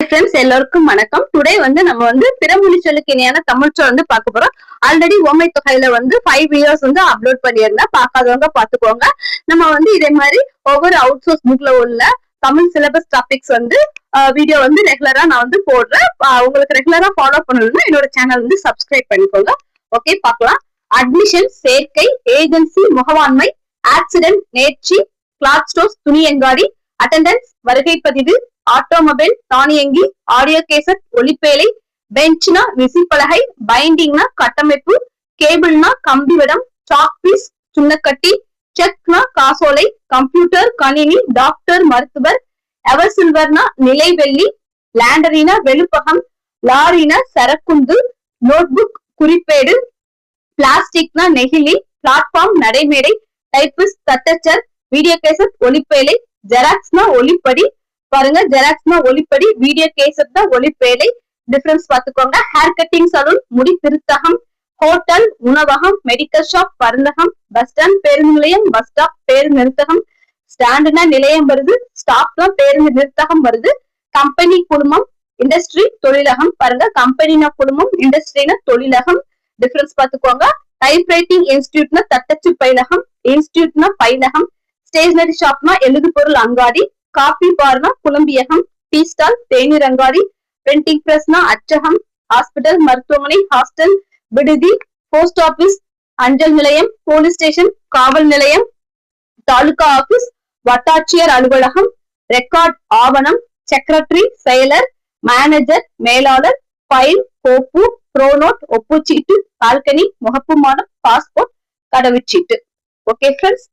Friends, எல்லாருக்கும் வணக்கம். Today நம்ம பிற மொழி சொல்லுக்கு இணையான தமிழ் சொல் பார்க்க போறோம். ஆல்ரெடி ஓமை தொகையில 5 வீடியோஸ் அப்லோட் பண்ணியிருந்தேன். பார்க்காதவங்க பாத்துக்கோங்க. நம்ம இதே மாதிரி ஒவ்வொரு அவுட் சோர்ஸ் புக்ல உள்ள தமிழ் சிலபஸ் டாபிக்ஸ் வீடியோ ரெகுலரா நான் போடுறேன். உங்களுக்கு ரெகுலரா ஃபாலோ பண்ணணும்னா என்னோட சேனல் சப்ஸ்கிரைப் பண்ணிக்கோங்க. ஓகே, பார்க்கலாம். அட்மிஷன், சேர்க்கை, ஏஜென்சி, முகவாண்மை, ஆக்சிடென்ட், நேர்ச்சி, கிளாத் ஸ்டோர்ஸ், துணியங்காடி, அட்டெண்டன்ஸ், வருகை பதிவு, ஆட்டோமொபைல், தானியங்கி, ஆடியோ கேசட், ஒலிப்பேலை, பெஞ்ச்னா விசிப்பலகை, பைண்டிங்னா கட்டமைப்பு, கேபிள்னா கம்பிவடம், சாக் பீஸ், சுண்ணக்கட்டி, செக்னா காசோலை, கம்ப்யூட்டர், கணினி, டாக்டர், மருத்துவர், எவர் சில்வர்னா நிலைவெள்ளி, லேண்டரினா வெளுப்பகம், லாரினா சரக்குந்து, நோட்புக் குறிப்பேடு, பிளாஸ்டிக்னா நெகிழி, பிளாட்ஃபார்ம் நடைமேடை, டைபிஸ்ட் தட்டச்சர், வீடியோ கேசட் ஒலிப்பேலை, ஜெராக்ஸ்னா ஒலிப்படி. பாருங்க, ஜெராக்ஸ்னா ஒலிப்படி, வீடியோ கேசட் தான் ஒலிப்பேலை. டிஃபரன்ஸ் பாத்துக்கோங்க. ஹேர் கட்டிங் சலூன், முடி திருத்தகம், ஹோட்டல், உணவகம், மெடிக்கல் ஷாப், பருந்தகம், பஸ் ஸ்டாண்ட், பேருந்து நிலையம், பஸ் ஸ்டாப், பேருந்து நிறுத்தகம், ஸ்டாண்டுனா நிலையம் வருது, ஸ்டாப்னா பேருந்து நிறுத்தகம் வருது. கம்பெனி, குழுமம், இண்டஸ்ட்ரி, தொழிலகம். பாருங்க, கம்பெனினா குழுமம், இண்டஸ்ட்ரினா தொழிலகம். டிஃபரன்ஸ் பாத்துக்கோங்க. டைப் ரைட்டிங் இன்ஸ்டிடியூட்னா தட்டச்சு பயிலகம், இன்ஸ்டிடியூட்னா பயிலகம். ஸ்டேஷனரி ஷாப்னா எழுது பொருள் அங்காடி, காபி பார்னா குழம்பியகம், டீ ஸ்டால் தேநீர் அங்காடி, பிரிண்டிங் பிரஸ்னா அச்சகம், ஹாஸ்பிட்டல் மருத்துவமனை, ஹாஸ்டல் விடுதி, போஸ்ட் ஆபீஸ் அஞ்சல் நிலையம், போலீஸ் ஸ்டேஷன் காவல் நிலையம், தாலுகா ஆபீஸ் வட்டாட்சியர் அலுவலகம், ரெக்கார்ட் ஆவணம், செக்ரட்டரி செயலர், மேனேஜர் மேலாளர், ஃபைல் கோப்பு, ப்ரோனோட் ஒப்புச்சீட்டு, பால்கனி முகப்பு மானம், பாஸ்போர்ட் கடவுச்சீட்டு. Okay friends.